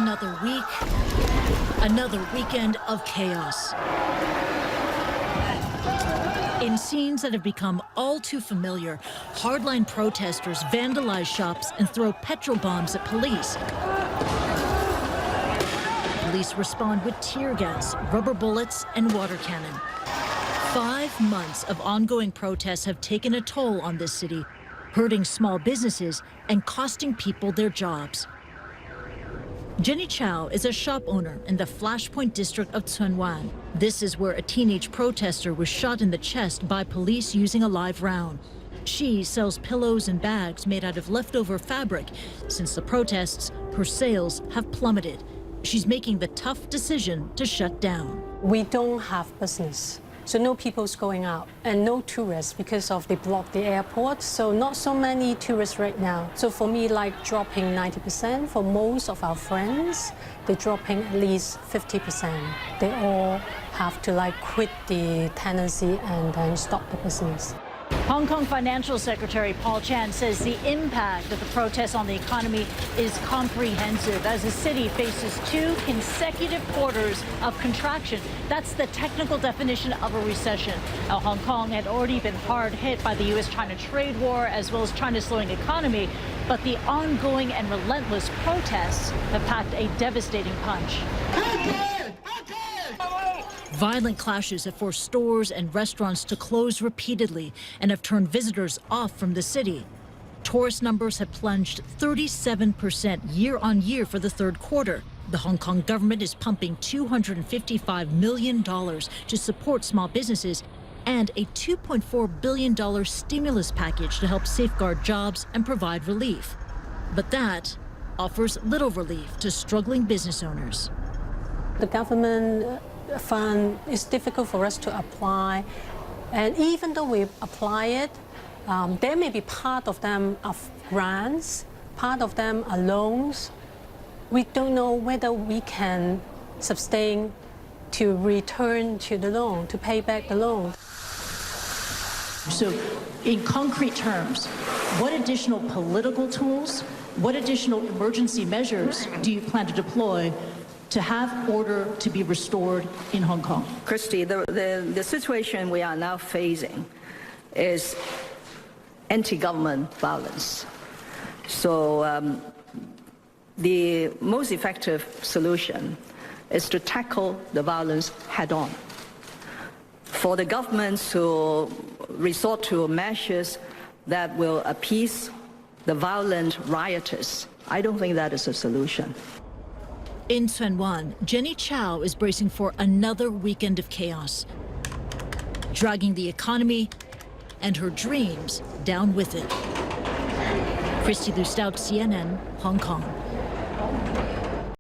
Another week, another weekend of chaos. In scenes that have become all too familiar, hardline protesters vandalize shops and throw petrol bombs at police. Police respond with tear gas, rubber bullets, and water cannon. 5 months of ongoing protests have taken a toll on this city, hurting small businesses and costing people their jobs. Jenny Chow is a shop owner in the Flashpoint district of Tsuen Wan. This is where a teenage protester was shot in the chest by police using a live round. She sells pillows and bags made out of leftover fabric. Since the protests, her sales have plummeted. She's making the tough decision to shut down. We don't have business. So no people's going out and no tourists because they blocked the airport. So not so many tourists right now. So for me, like dropping 90%. For most of our friends, they're dropping at least 50%. They all have to quit the tenancy and then stop the business. Hong Kong Financial Secretary Paul Chan says the impact of the protests on the economy is comprehensive as the city faces 2 consecutive quarters of contraction. That's the technical definition of a recession. Now, Hong Kong had already been hard hit by the U.S.-China trade war as well as China's slowing economy, but the ongoing and relentless protests have packed a devastating punch. Violent clashes have forced stores and restaurants to close repeatedly and have turned visitors off from the city. Tourist numbers have plunged 37% year on year for the 3rd quarter. The Hong Kong government is pumping $255 million to support small businesses and a $2.4 billion stimulus package to help safeguard jobs and provide relief. But that offers little relief to struggling business owners. The government fund is difficult for us to apply, and even though we apply it, there may be part of them are grants, part of them are loans. We don't know whether we can sustain to return to the loan, to pay back the loan. So in concrete terms, what additional political tools, what additional emergency measures do you plan to deploy to have order to be restored in Hong Kong? Kristie, the situation we are now facing is anti-government violence. So the most effective solution is to tackle the violence head-on. For the government to resort to measures that will appease the violent rioters, I don't think that is a solution. In Tsuen Wan, Jenny Chow is bracing for another weekend of chaos, dragging the economy and her dreams down with it. Kristie Lu Stout, CNN, Hong Kong.